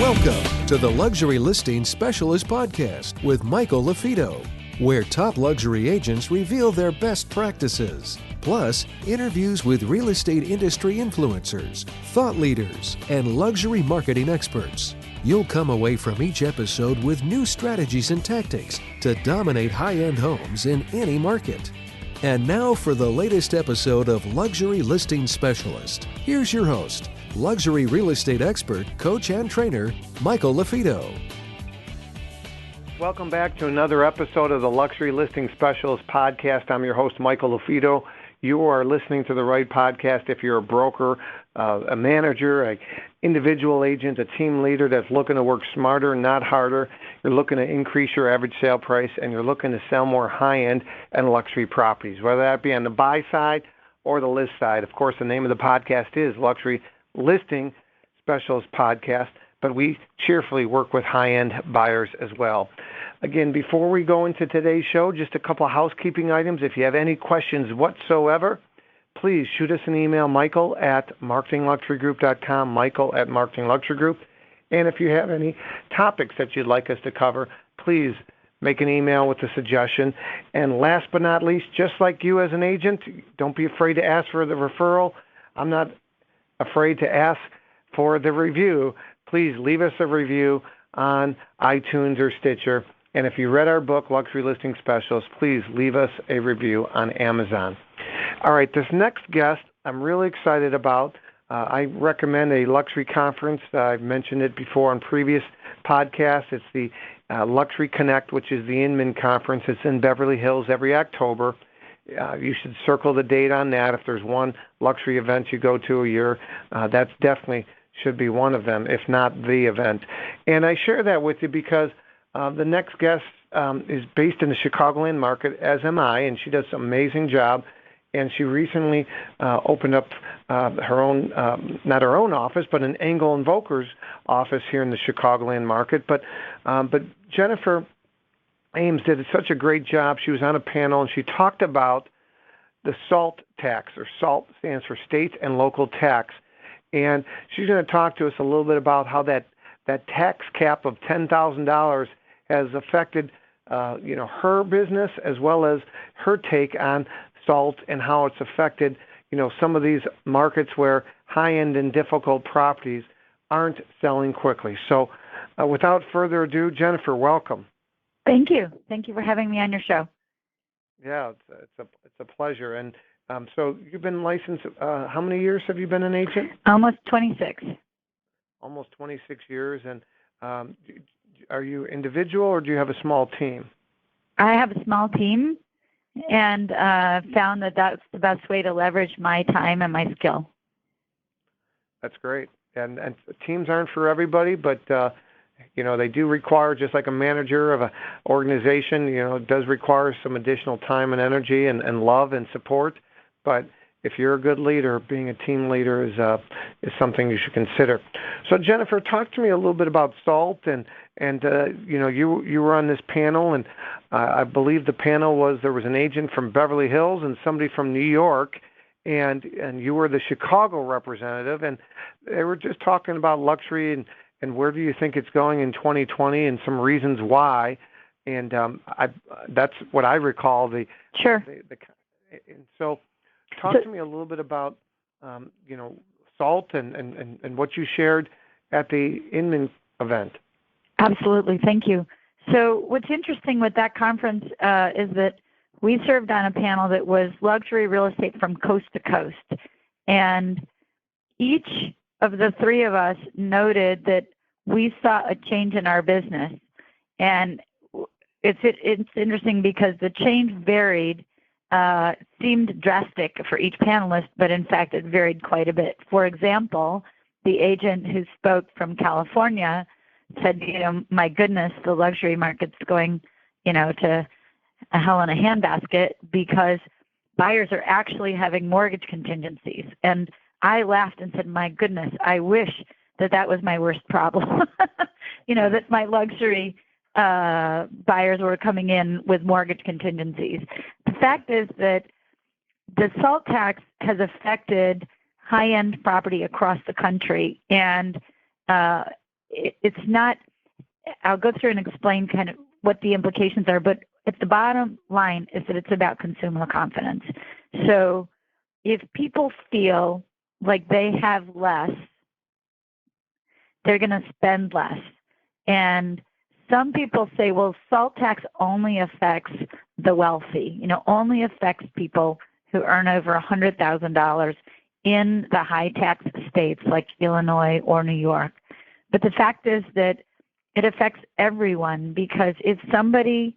Welcome to the Luxury Listing Specialist Podcast with Michael LaFido, where top luxury agents reveal their best practices, plus interviews with real estate industry influencers, thought leaders, and luxury marketing experts. You'll come away from each episode with new strategies and tactics to dominate high-end homes in any market. And now for the latest episode of Luxury Listing Specialist. Here's your host, luxury real estate expert, coach, and trainer, Michael LaFido. Welcome back to another episode of the Luxury Listing Specialist Podcast. I'm your host, Michael LaFido. You are listening to the right podcast if you're a broker, a manager, an individual agent, a team leader that's looking to work smarter, not harder. You're looking to increase your average sale price, and you're looking to sell more high-end and luxury properties, whether that be on the buy side or the list side. Of course, the name of the podcast is Luxury Listing Specialist Podcast, but we cheerfully work with high-end buyers as well. Again, before we go into today's show, just a couple of housekeeping items. If you have any questions whatsoever, please shoot us an email, michael@marketingluxurygroup.com, michael@marketingluxurygroup. And if you have any topics that you'd like us to cover, please make an email with a suggestion. And last but not least, just like you as an agent, don't be afraid to ask for the referral. I'm not afraid to ask for the review. Please leave us a review on iTunes or Stitcher. And if you read our book, Luxury Listing Specialist, please leave us a review on Amazon. All right, this next guest I'm really excited about. I recommend a luxury conference. I've mentioned it before on previous podcasts. It's the Luxury Connect, which is the Inman Conference. It's in Beverly Hills every October. You should circle the date on that. If there's one luxury event you go to a year, that's definitely should be one of them, if not the event. And I share that with you because the next guest is based in the Chicagoland market, as am I, and she does an amazing job. And she recently opened up her own, not her own office, but an Engel and Volker's office here in the Chicagoland market. But Jennifer Ames did such a great job. She was on a panel, and she talked about the SALT tax, or SALT stands for state and local tax. And she's going to talk to us a little bit about how that tax cap of $10,000 has affected her business as well as her take on SALT and how it's affected some of these markets where high-end and difficult properties aren't selling quickly. So without further ado, Jennifer, welcome. Thank you. Thank you for having me on your show. Yeah, it's a pleasure. And so you've been licensed. How many years have you been an agent? Almost 26. Almost 26 years. And are you individual or do you have a small team? I have a small team and found that that's the best way to leverage my time and my skill. That's great. And teams aren't for everybody, but they do require, just like a manager of an organization, it does require some additional time and energy and love and support. But if you're a good leader, being a team leader is something you should consider. So Jennifer, talk to me a little bit about SALT and you were on this panel, and I believe the panel there was an agent from Beverly Hills and somebody from New York, and you were the Chicago representative, and they were just talking about luxury and where do you think it's going in 2020 and some reasons why. And that's what I recall. Sure. And so talk to me a little bit about, SALT and what you shared at the Inman event. Absolutely. Thank you. So what's interesting with that conference is that we served on a panel that was luxury real estate from coast to coast. And each of the three of us noted that we saw a change in our business. And it's interesting because the change varied, seemed drastic for each panelist, but in fact it varied quite a bit. For example, the agent who spoke from California said, my goodness, the luxury market's going, to a hell in a handbasket because buyers are actually having mortgage contingencies. And I laughed and said, my goodness, I wish that was my worst problem, that my luxury buyers were coming in with mortgage contingencies. The fact is that the SALT tax has affected high-end property across the country, and it's not. I'll go through and explain kind of what the implications are, but at the bottom line is that it's about consumer confidence. So if people feel like they have less, they're going to spend less. And some people say, well, SALT tax only affects the wealthy, only affects people who earn over $100,000 in the high tax states like Illinois or New York. But the fact is that it affects everyone, because if somebody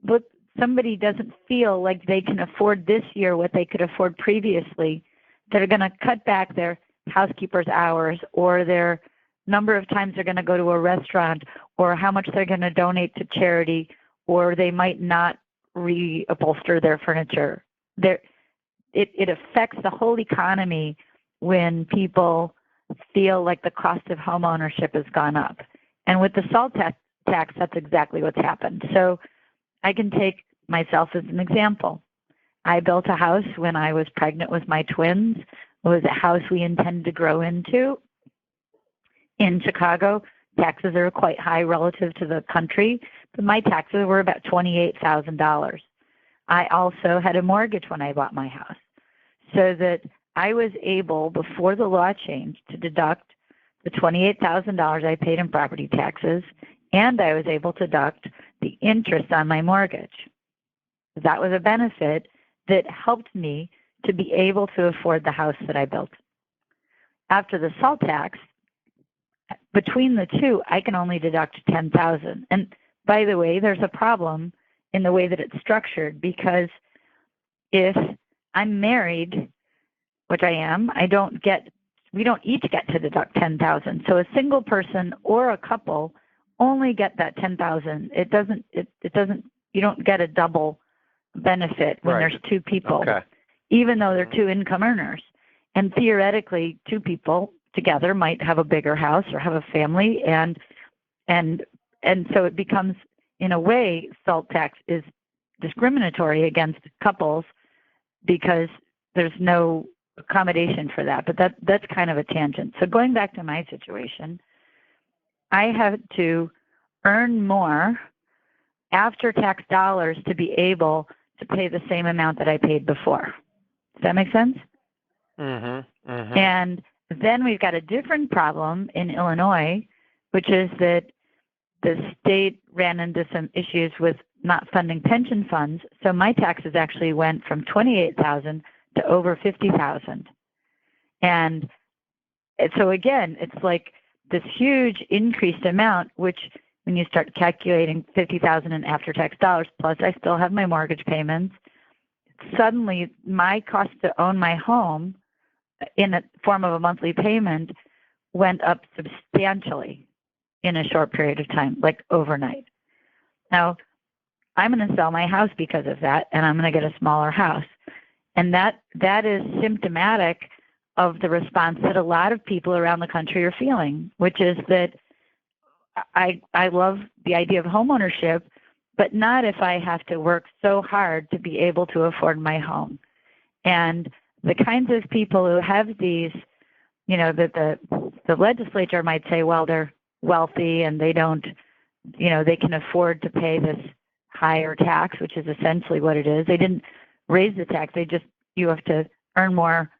doesn't feel like they can afford this year what they could afford previously, they're going to cut back their housekeeper's hours, or their number of times they're going to go to a restaurant, or how much they're going to donate to charity, or they might not reupholster their furniture. It affects the whole economy when people feel like the cost of home ownership has gone up. And with the SALT tax, that's exactly what's happened. So I can take myself as an example. I built a house when I was pregnant with my twins. It was a house we intended to grow into in Chicago. Taxes are quite high relative to the country, but my taxes were about $28,000. I also had a mortgage when I bought my house, so that I was able, before the law changed, to deduct the $28,000 I paid in property taxes, and I was able to deduct the interest on my mortgage. That was a benefit that helped me to be able to afford the house that I built. After the SALT tax, between the two, I can only deduct $10,000. And by the way, there's a problem in the way that it's structured, because if I'm married, which I am, we don't each get to deduct $10,000. So a single person or a couple only get that $10,000. It doesn't. You don't get a double benefit when there's two people, even though they're two income earners. And theoretically, two people together might have a bigger house or have a family, and so it becomes, in a way, SALT tax is discriminatory against couples because there's no accommodation for that. But that's kind of a tangent. So going back to my situation, I had to earn more after-tax dollars to be able to pay the same amount that I paid before. Does that make sense? Mm-hmm. Mm-hmm. And then we've got a different problem in Illinois, which is that the state ran into some issues with not funding pension funds. So my taxes actually went from $28,000 to over $50,000. And so again, it's like this huge increased amount, which when you start calculating $50,000 in after-tax dollars, plus I still have my mortgage payments, suddenly my cost to own my home in the form of a monthly payment went up substantially in a short period of time, like overnight. Now, I'm going to sell my house because of that, and I'm going to get a smaller house. And that is symptomatic of the response that a lot of people around the country are feeling, which is that I love the idea of homeownership, but not if I have to work so hard to be able to afford my home. And the kinds of people who have these, that the legislature might say, well, they're wealthy and they don't, they can afford to pay this higher tax, which is essentially what it is. They didn't raise the tax. You have to earn more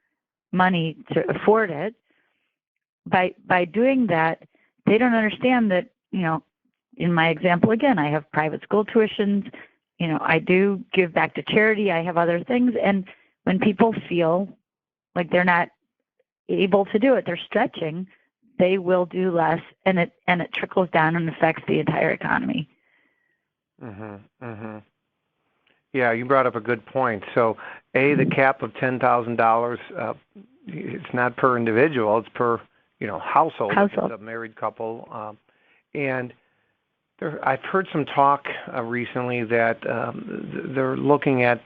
money to afford it. By doing that, they don't understand that, in my example, again, I have private school tuitions, I do give back to charity, I have other things. And when people feel like they're not able to do it, they're stretching, they will do less, and it trickles down and affects the entire economy. Mm-hmm. Mm-hmm. Yeah, you brought up a good point. So, the cap of $10,000, it's not per individual, it's per household. If it's a married couple, and I've heard some talk recently that they're looking at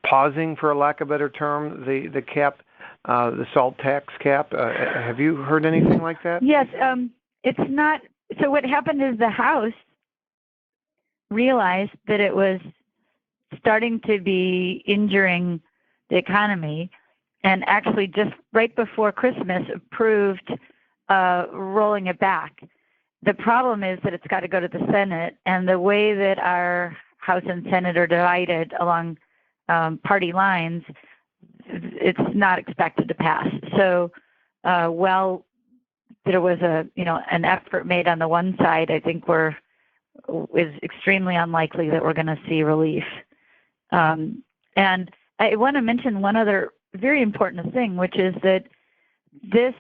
pausing, for a lack of a better term, the cap, the SALT tax cap. Have you heard anything like that? Yes, it's not. So what happened is the House realized that it was starting to be injuring the economy, and actually just right before Christmas approved rolling it back. The problem is that it's got to go to the Senate, and the way that our House and Senate are divided along party lines, it's not expected to pass. So, well, there was an effort made on the one side. I think is extremely unlikely that we're going to see relief. And I want to mention one other very important thing, which is that this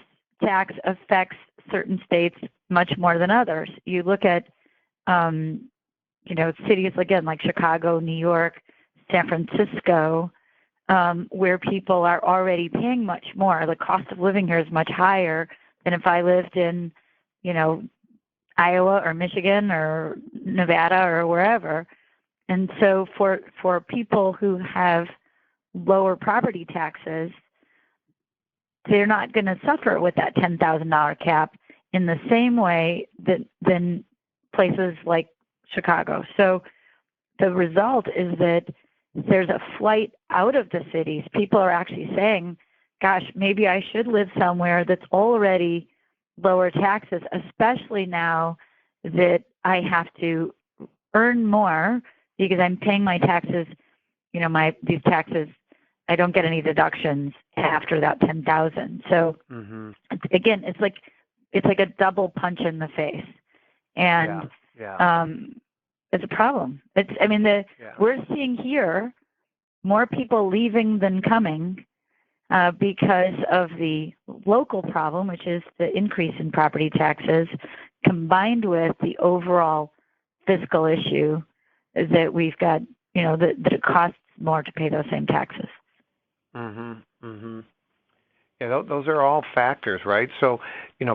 tax affects certain states much more than others. You look at, cities again like Chicago, New York, San Francisco, where people are already paying much more. The cost of living here is much higher than if I lived in, Iowa or Michigan or Nevada or wherever. And so for people who have lower property taxes, they're not going to suffer with that $10,000 cap in the same way than places like Chicago. So the result is that there's a flight out of the cities. People are actually saying, gosh, maybe I should live somewhere that's already lower taxes, especially now that I have to earn more because I'm paying my taxes, these taxes, I don't get any deductions after that 10,000. So again, it's like a double punch in the face. And it's a problem. We're seeing here more people leaving than coming because of the local problem, which is the increase in property taxes, combined with the overall fiscal issue that we've got, that it costs more to pay those same taxes. Yeah, those are all factors, right? So,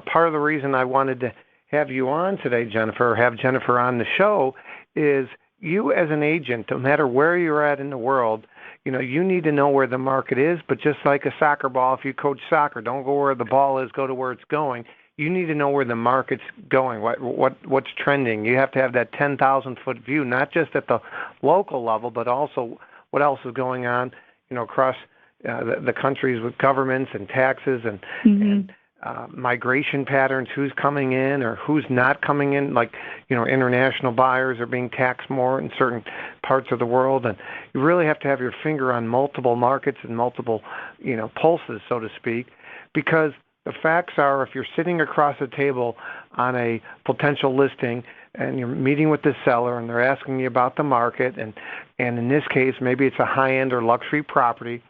part of the reason I wanted to have you on today, Jennifer, or have Jennifer on the show, is you as an agent, no matter where you're at in the world, you need to know where the market is. But just like a soccer ball, if you coach soccer, don't go where the ball is, go to where it's going. You need to know where the market's going, what's trending. You have to have that 10,000-foot view, not just at the local level, but also what else is going on, across the countries with governments and taxes and migration patterns, who's coming in or who's not coming in. Like, international buyers are being taxed more in certain parts of the world. And you really have to have your finger on multiple markets and multiple, pulses, so to speak, because the facts are, if you're sitting across the table on a potential listing and you're meeting with the seller and they're asking you about the market, and in this case, maybe it's a high-end or luxury property,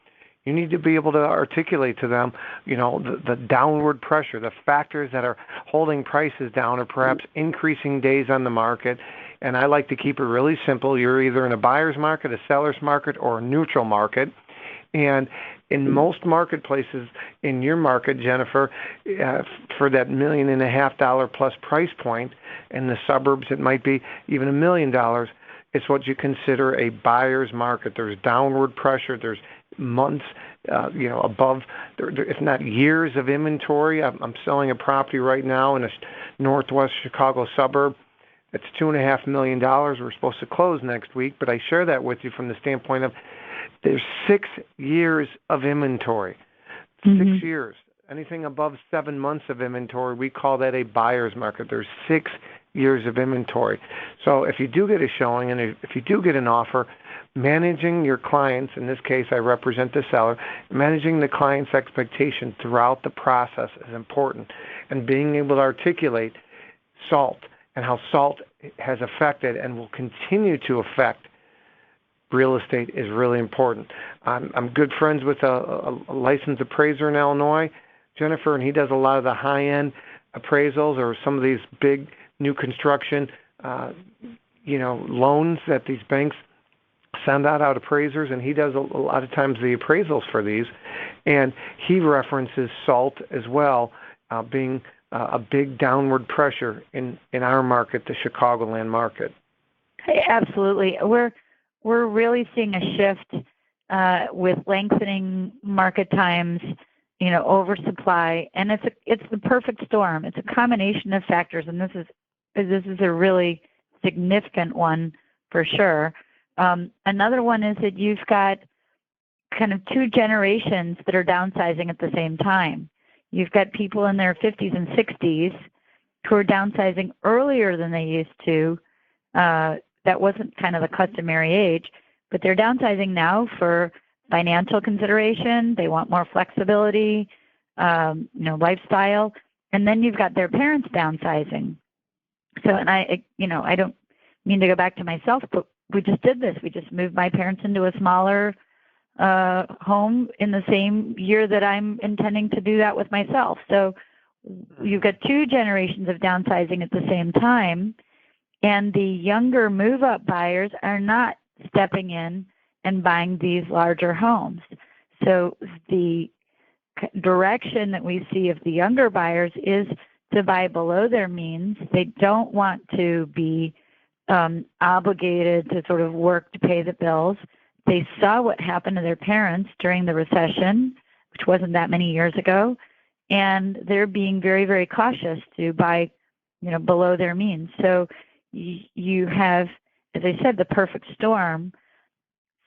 you need to be able to articulate to them, the downward pressure, the factors that are holding prices down or perhaps increasing days on the market. And I like to keep it really simple. You're either in a buyer's market, a seller's market, or a neutral market. And in most marketplaces, in your market, Jennifer, for that $1.5 million plus price point, in the suburbs it might be even $1 million. It's what you consider a buyer's market. There's downward pressure. There's months, above, if not years of inventory. I'm selling a property right now in a northwest Chicago suburb. It's $2.5 million. We're supposed to close next week, but I share that with you from the standpoint of there's 6 years of inventory. 6 years. Anything above 7 months of inventory, we call that a buyer's market. There's 6 years of inventory. So if you do get a showing and if you do get an offer, managing your clients, in this case I represent the seller, managing the client's expectation throughout the process is important, and being able to articulate SALT and how SALT has affected and will continue to affect real estate is really important. I'm good friends with a licensed appraiser in Illinois, Jennifer, and he does a lot of the high-end appraisals or some of these big new construction, loans that these banks send out appraisers, and he does a lot of times the appraisals for these. And he references SALT as well, being a big downward pressure in our market, the Chicagoland market. Absolutely. We're really seeing a shift with lengthening market times, oversupply, and it's the perfect storm. It's a combination of factors, and this is a really significant one for sure. Another one is that you've got kind of two generations that are downsizing at the same time. You've got people in their 50s and 60s who are downsizing earlier than they used to. That wasn't kind of the customary age, but they're downsizing now for financial consideration. They want more flexibility, lifestyle. And then you've got their parents downsizing. So, and I don't mean to go back to myself, but we just did this. We just moved my parents into a smaller home in the same year that I'm intending to do that with myself. So you've got two generations of downsizing at the same time, and the younger move-up buyers are not stepping in and buying these larger homes. So the direction that we see of the younger buyers is to buy below their means. They don't want to be obligated to sort of work to pay the bills. They saw what happened to their parents during the recession, which wasn't that many years ago, and they're being very, very cautious to buy, below their means. So you have, as I said, the perfect storm.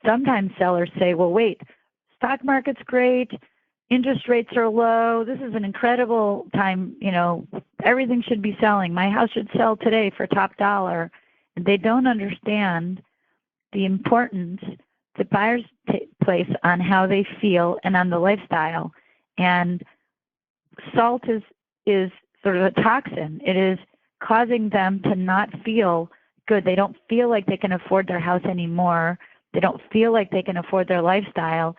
Sometimes sellers say, well, wait, stock market's great, interest rates are low, this is an incredible time, everything should be selling. My house should sell today for top dollar. And they don't understand the importance that buyers place on how they feel and on the lifestyle. And salt is sort of a toxin. It is causing them to not feel good. They don't feel like they can afford their house anymore. They don't feel like they can afford their lifestyle.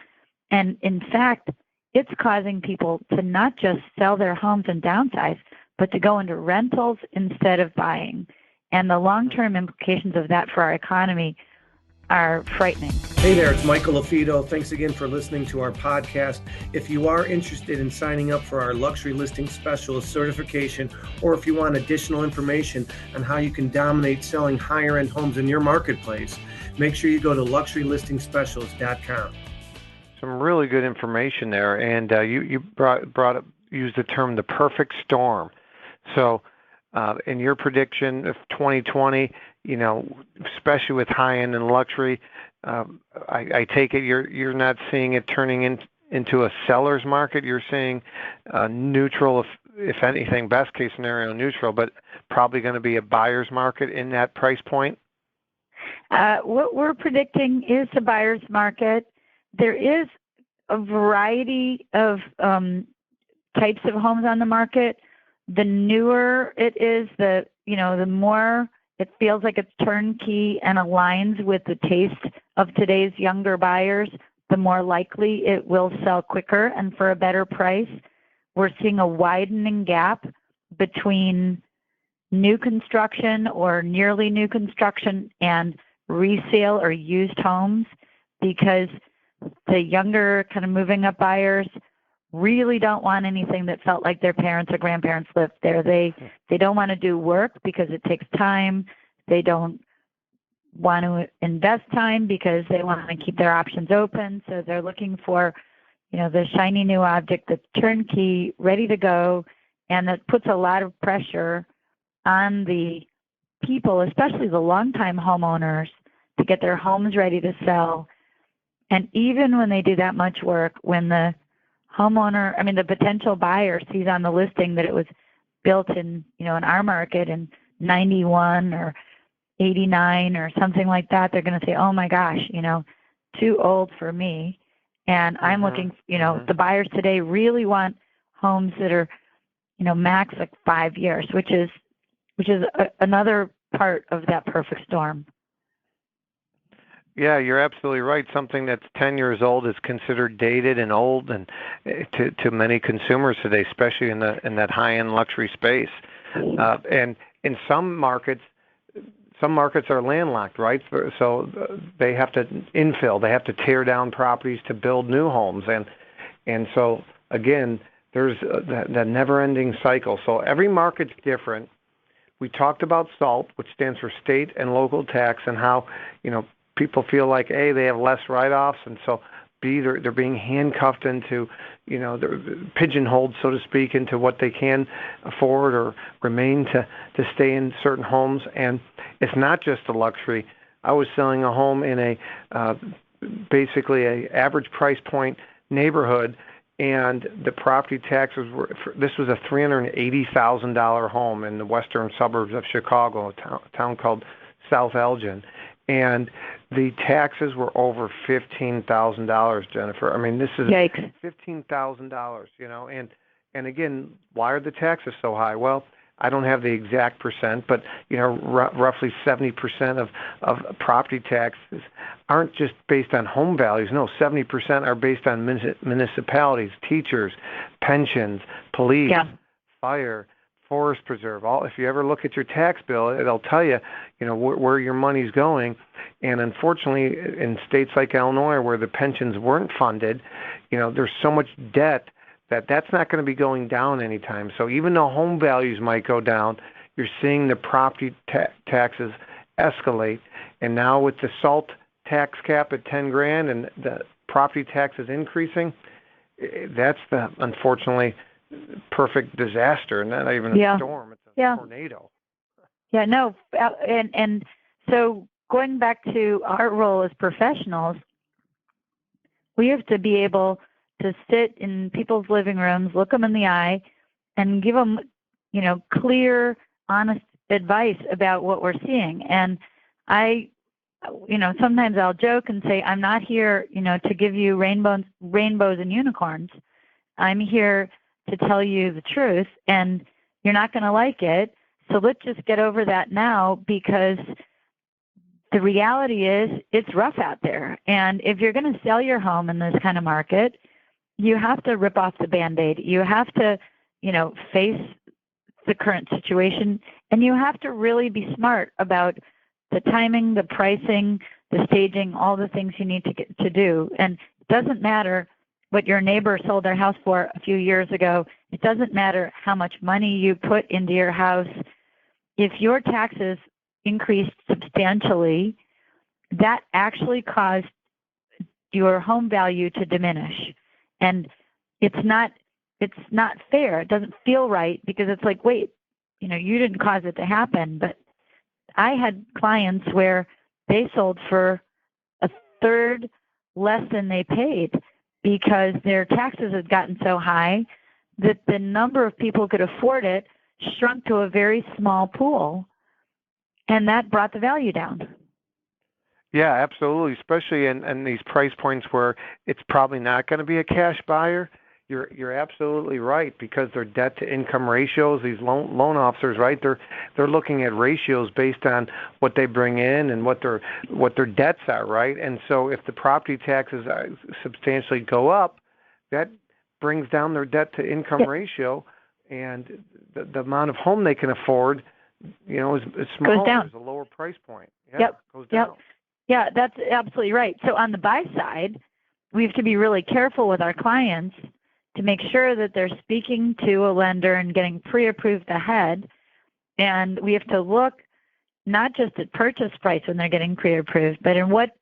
And in fact, it's causing people to not just sell their homes and downsize, but to go into rentals instead of buying. And the long-term implications of that for our economy are frightening. Hey there, it's Michael LaFido. Thanks again for listening to our podcast. If you are interested in signing up for our Luxury Listing Specialist certification, or if you want additional information on how you can dominate selling higher-end homes in your marketplace, make sure you go to luxurylistingspecialist.com. Some really good information there, and you used the term the perfect storm. So in your prediction of 2020, especially with high-end and luxury, I take it you're not seeing it turning into a seller's market. You're seeing neutral, if anything, best case scenario neutral, but probably going to be a buyer's market in that price point. What we're predicting is a buyer's market. There is a variety of types of homes on the market. The newer it is, the more it feels like it's turnkey and aligns with the taste of today's younger buyers, the more likely it will sell quicker and for a better price. We're seeing a widening gap between new construction or nearly new construction and resale or used homes, because the younger kind of moving up buyers really don't want anything that felt like their parents or grandparents lived there. They don't want to do work because it takes time. They don't want to invest time because they want to keep their options open. So they're looking for, the shiny new object that's turnkey, ready to go, and that puts a lot of pressure on the people, especially the longtime homeowners, to get their homes ready to sell. And even when they do that much work, when the the potential buyer sees on the listing that it was built in, in our market in 91 or 89 or something like that, they're going to say, oh my gosh, too old for me. And I'm looking, the buyers today really want homes that are, max like 5 years, which is another part of that perfect storm. Yeah, you're absolutely right. Something that's 10 years old is considered dated and old, and to many consumers today, especially in that high-end luxury space. And in some markets are landlocked, right? So they have to infill. They have to tear down properties to build new homes, and so again, there's that never-ending cycle. So every market's different. We talked about SALT, which stands for state and local tax, and how people feel like A, they have less write-offs, and so B, they're being handcuffed into, they're pigeonholed, so to speak, into what they can afford or remain to stay in certain homes. And it's not just a luxury. I was selling a home in basically a average price point neighborhood, and the property taxes this was a $380,000 home in the western suburbs of Chicago, a town called South Elgin, and the taxes were over $15,000, Jennifer. I mean, this is Yikes. $15,000, and again, why are the taxes so high? Well, I don't have the exact percent, but roughly 70% of property taxes aren't just based on home values. No, 70% are based on municipalities, teachers, pensions, police, fire, forest preserve. If you ever look at your tax bill, it'll tell you, where your money's going. And unfortunately, in states like Illinois, where the pensions weren't funded, there's so much debt that's not going to be going down anytime. So even though home values might go down, you're seeing the property taxes escalate. And now with the SALT tax cap at $10,000 and the property taxes increasing, that's the unfortunately perfect disaster. Not even a storm; it's a tornado. Yeah, no, and so going back to our role as professionals, we have to be able to sit in people's living rooms, look them in the eye, and give them, clear, honest advice about what we're seeing. And sometimes I'll joke and say, I'm not here, to give you rainbows and unicorns. I'm here to tell you the truth, and you're not going to like it. So let's just get over that now, because the reality is it's rough out there. And if you're going to sell your home in this kind of market, you have to rip off the Band-Aid. You have to, face the current situation, and you have to really be smart about the timing, the pricing, the staging, all the things you need to do. And it doesn't matter what your neighbor sold their house for a few years ago. It doesn't matter how much money you put into your house. If your taxes increased substantially, that actually caused your home value to diminish. And it's not fair. It doesn't feel right, because it's like, wait, you didn't cause it to happen. But I had clients where they sold for a third less than they paid because their taxes had gotten so high that the number of people who could afford it shrunk to a very small pool, and that brought the value down. Yeah, absolutely, especially in these price points where it's probably not going to be a cash buyer. You're absolutely right, because their debt to income ratios, these loan officers, right? They're looking at ratios based on what they bring in and what their debts are, right? And so if the property taxes substantially go up, that brings down their debt to income ratio, and the amount of home they can afford, is smaller. Goes down. There's a lower price point. Goes down. Yep. Yeah, that's absolutely right. So on the buy side, we have to be really careful with our clients to make sure that they're speaking to a lender and getting pre-approved ahead. And we have to look not just at purchase price when they're getting pre-approved, but in what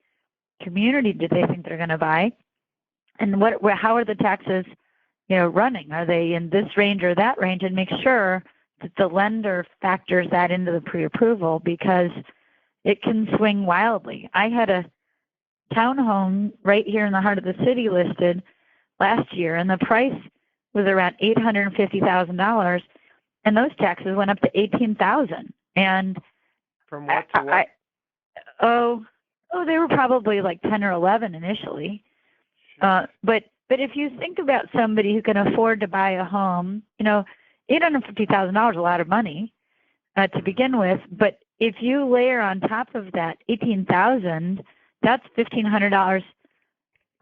community do they think they're going to buy, and how are the taxes, running? Are they in this range or that range? And make sure that the lender factors that into the pre-approval, because it can swing wildly. I had a townhome right here in the heart of the city listed last year, and the price was around $850,000, and those taxes went up to $18,000. And from what to what? They were probably like 10 or 11 initially. But if you think about somebody who can afford to buy a home, $850,000 is a lot of money to begin with. But if you layer on top of that $18,000, that's $1,500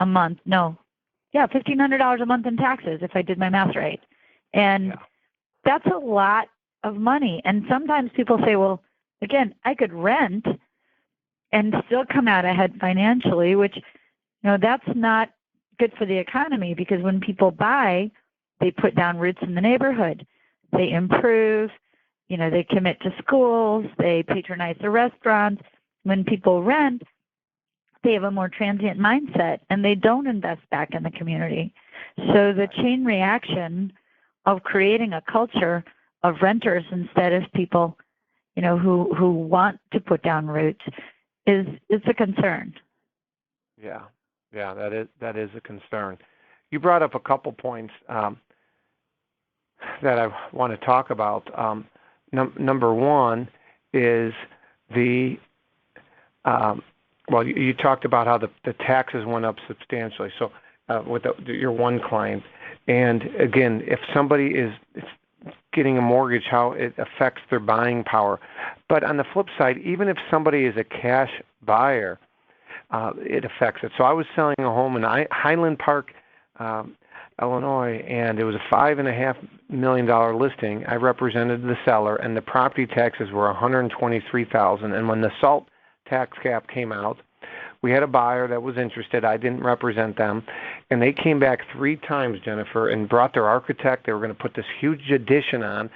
a month. $1,500 a month in taxes, if I did my math right. And that's a lot of money. And sometimes people say, well, again, I could rent and still come out ahead financially, which, that's not good for the economy, because when people buy, they put down roots in the neighborhood. They improve, they commit to schools, they patronize the restaurants. When people rent, they have a more transient mindset, and they don't invest back in the community. So the chain reaction of creating a culture of renters instead of people, who want to put down roots is a concern. Yeah, that is a concern. you brought up a couple points that I want to talk about. Number one is the you talked about how the taxes went up substantially. So with your one client, and again, if somebody is getting a mortgage, how it affects their buying power. But on the flip side, even if somebody is a cash buyer, it affects it. So I was selling a home in Highland Park, Illinois, and it was a $5.5 million listing. I represented the seller, and the property taxes were $123,000. And when the SALT tax cap came out, we had a buyer that was interested. I didn't represent them, and they came back 3 times, Jennifer, and brought their architect. They were going to put this huge addition on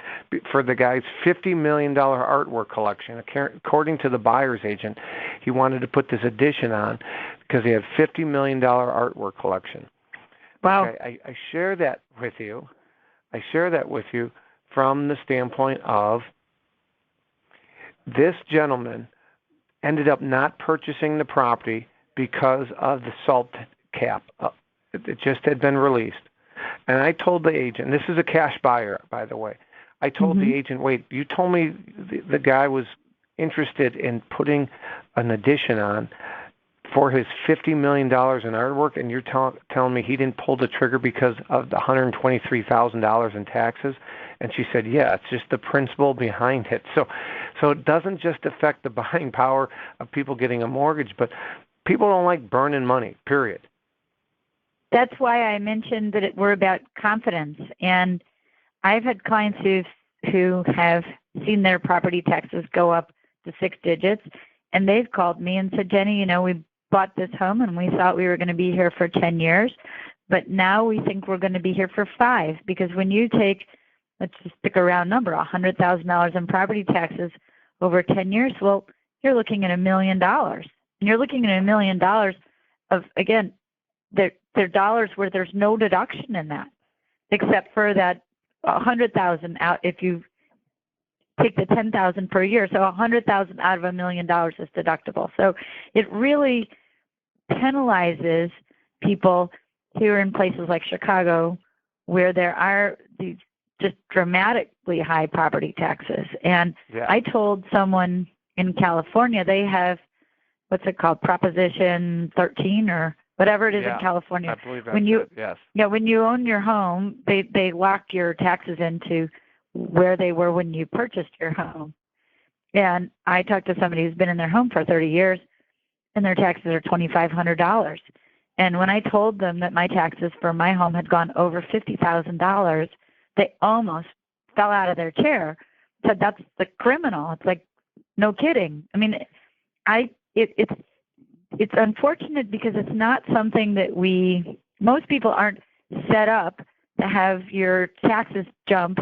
for the guy's $50 million artwork collection. According to the buyer's agent, he wanted to put this addition on because he had $50 million artwork collection. Wow. Okay, I share that with you. I share that with you from the standpoint of this gentleman ended up not purchasing the property because of the SALT cap. It just had been released. And I told the agent, this is a cash buyer, by the way. I told the agent, wait, you told me the guy was interested in putting an addition on for his $50 million in artwork, and you're telling me he didn't pull the trigger because of the $123,000 in taxes? And she said, yeah, it's just the principle behind it. So it doesn't just affect the buying power of people getting a mortgage, but people don't like burning money, period. That's why I mentioned that we're about confidence. And I've had clients who have seen their property taxes go up to 6 digits, and they've called me and said, Jenny, we bought this home and we thought we were going to be here for 10 years, but now we think we're going to be here for 5, because when you take, let's just pick a round number, $100,000 in property taxes over 10 years, well, you're looking at $1 million. And you're looking at $1 million of, again, they're dollars where there's no deduction in that, except for that $100,000 out if you take the $10,000 per year. So $100,000 out of $1 million is deductible. So it really penalizes people here in places like Chicago, where there are these just dramatically high property taxes. And I told someone in California, they have, what's it called, Proposition 13 or whatever it is in California. I believe that's yes. Yeah, when you own your home, they lock your taxes into where they were when you purchased your home. And I talked to somebody who's been in their home for 30 years, and their taxes are $2,500. And when I told them that my taxes for my home had gone over $50,000, they almost fell out of their chair. Said, that's the criminal. It's like, no kidding. I mean, it's unfortunate because it's not something that most people aren't set up to have your taxes jump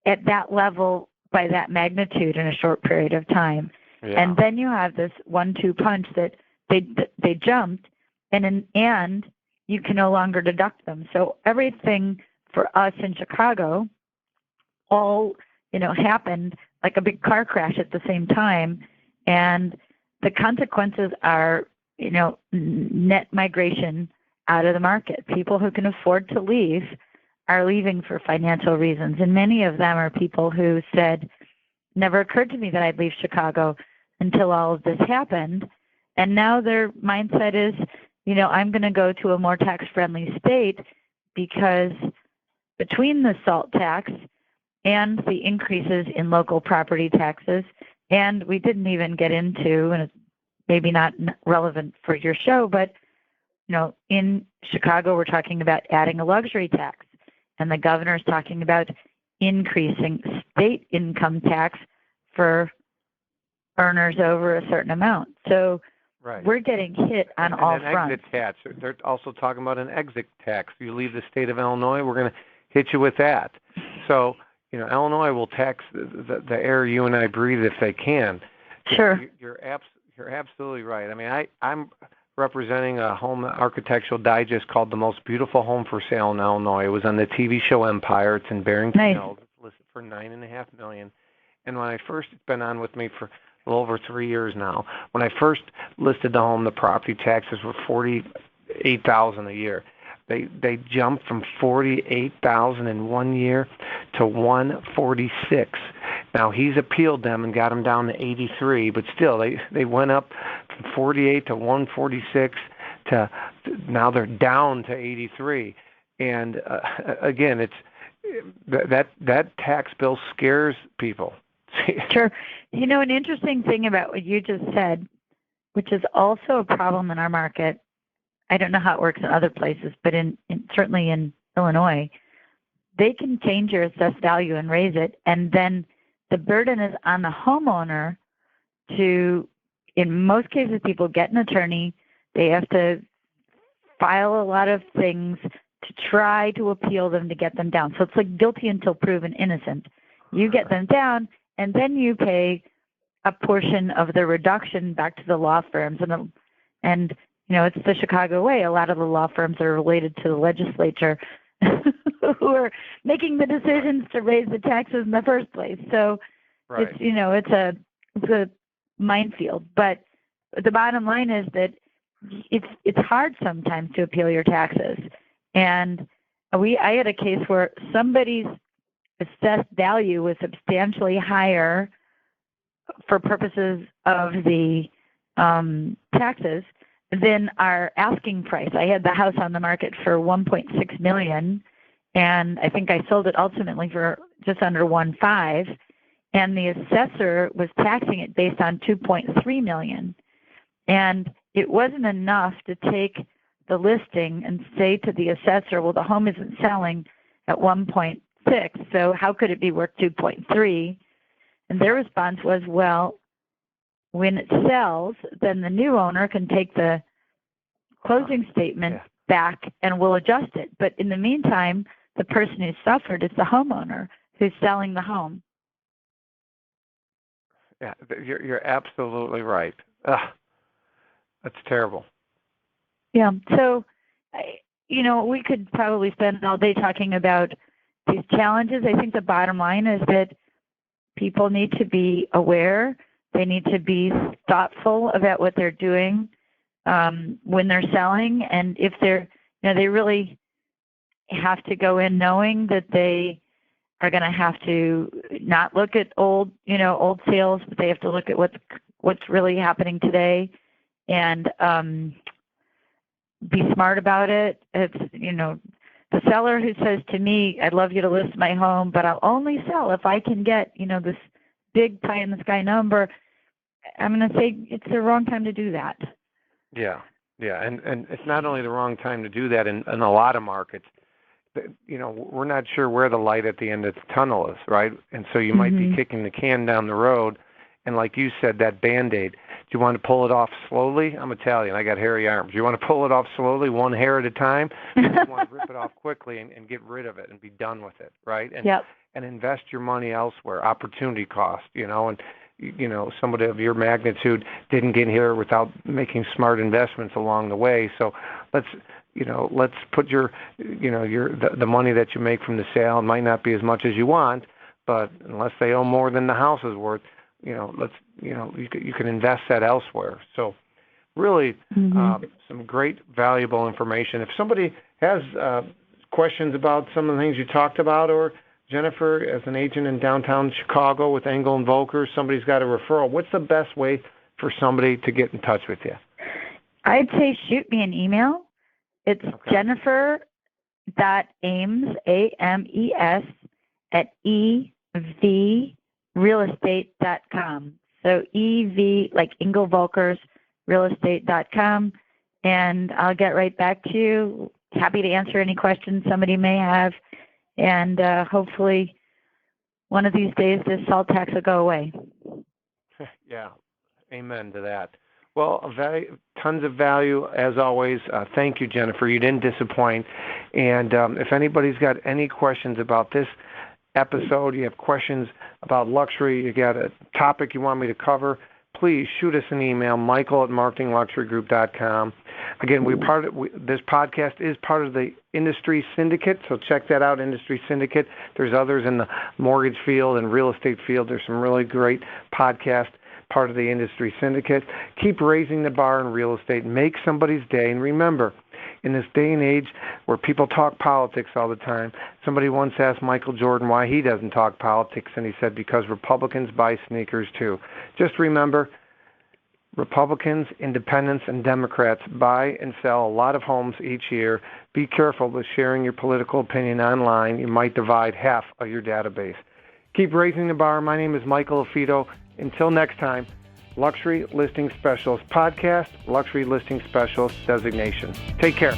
at that level by that magnitude in a short period of time. Yeah. And then you have this 1-2 punch that they jumped, and you can no longer deduct them. So everything for us in Chicago all, happened like a big car crash at the same time. And the consequences are, net migration out of the market. People who can afford to leave are leaving for financial reasons. And many of them are people who said, never occurred to me that I'd leave Chicago until all of this happened. And now their mindset is, I'm going to go to a more tax-friendly state, because between the SALT tax and the increases in local property taxes, and we didn't even get into, and it's maybe not relevant for your show, but in Chicago we're talking about adding a luxury tax, and the governor's talking about increasing state income tax for earners over a certain amount. So we're getting hit on all fronts. Exit tax. They're also talking about an exit tax. You leave the state of Illinois, we're going to hit you with that. So, Illinois will tax the air you and I breathe if they can. Sure. You're absolutely right. I mean, I'm representing a home architectural digest called The Most Beautiful Home for Sale in Illinois. It was on the TV show Empire. It's in Barrington Hills. It's listed for $9.5 million. And when I first, it's been on with me for a little over 3 years now. When I first listed the home, the property taxes were $48,000 a year. They jumped from 48,000 in 1 year to 146. Now he's appealed them and got them down to 83, but still they went up from 48 to 146 to now they're down to 83. And again, it's that tax bill scares people. Sure. An interesting thing about what you just said, which is also a problem in our market. I don't know how it works in other places, but certainly in Illinois, they can change your assessed value and raise it, and then the burden is on the homeowner to, in most cases, people get an attorney. They have to file a lot of things to try to appeal them to get them down. So it's like guilty until proven innocent. You get them down, and then you pay a portion of the reduction back to the law firms. And it's the Chicago way. A lot of the law firms are related to the legislature who are making the decisions to raise the taxes in the first place. So right. It's a minefield. But the bottom line is that it's hard sometimes to appeal your taxes. And I had a case where somebody's assessed value was substantially higher for purposes of the taxes than our asking price. I had the house on the market for $1.6 million, and I think I sold it ultimately for just under $1.5 million, and the assessor was taxing it based on $2.3 million. And it wasn't enough to take the listing and say to the assessor, well, the home isn't selling at 1.6, so how could it be worth 2.3? And their response was, well, when it sells, then the new owner can take the closing statement back and we'll adjust it. But in the meantime, the person who suffered is the homeowner who's selling the home. Yeah, you're absolutely right. Ugh, that's terrible. Yeah. So, we could probably spend all day talking about these challenges. I think the bottom line is that people need to be aware. They need to be thoughtful about what they're doing when they're selling, and if they really have to go in knowing that they are going to have to not look at old sales, but they have to look at what's really happening today, and be smart about it. It's the seller who says to me, "I'd love you to list my home, but I'll only sell if I can get this big pie in the sky number." I'm going to say it's the wrong time to do that. Yeah, and it's not only the wrong time to do that in a lot of markets. We're not sure where the light at the end of the tunnel is, right? And so you might be kicking the can down the road, and like you said, that Band-Aid. Do you want to pull it off slowly? I'm Italian. I got hairy arms. Do you want to pull it off slowly, one hair at a time? Or do you want to rip it off quickly and get rid of it and be done with it, right? And invest your money elsewhere. Opportunity cost, and somebody of your magnitude didn't get here without making smart investments along the way. So let's put the money that you make from the sale. It might not be as much as you want, but unless they owe more than the house is worth, you can invest that elsewhere. So really some great valuable information. If somebody has questions about some of the things you talked about, or Jennifer, as an agent in downtown Chicago with Engel and Volker, somebody's got a referral, what's the best way for somebody to get in touch with you? I'd say shoot me an email. It's Jennifer.Ames, AMES, at evrealestate.com. So EV, like Engel Volkers, realestate.com. And I'll get right back to you. Happy to answer any questions somebody may have. And hopefully one of these days this salt tax will go away. Yeah, amen to that. Well, tons of value, as always. Thank you, Jennifer. You didn't disappoint. And if anybody's got any questions about this episode, you have questions about luxury, you got a topic you want me to cover, please shoot us an email, michael@marketingluxurygroup.com. Again, this podcast is part of the Industry Syndicate, so check that out, Industry Syndicate. There's others in the mortgage field and real estate field. There's some really great podcasts, part of the Industry Syndicate. Keep raising the bar in real estate. Make somebody's day. And remember, in this day and age where people talk politics all the time. Somebody once asked Michael Jordan why he doesn't talk politics, and he said because Republicans buy sneakers too. Just remember, Republicans, Independents, and Democrats buy and sell a lot of homes each year. Be careful with sharing your political opinion online. You might divide half of your database. Keep raising the bar. My name is Michael Lafito. Until next time, Luxury Listing Specialist Podcast, Luxury Listing Specialist designation. Take care.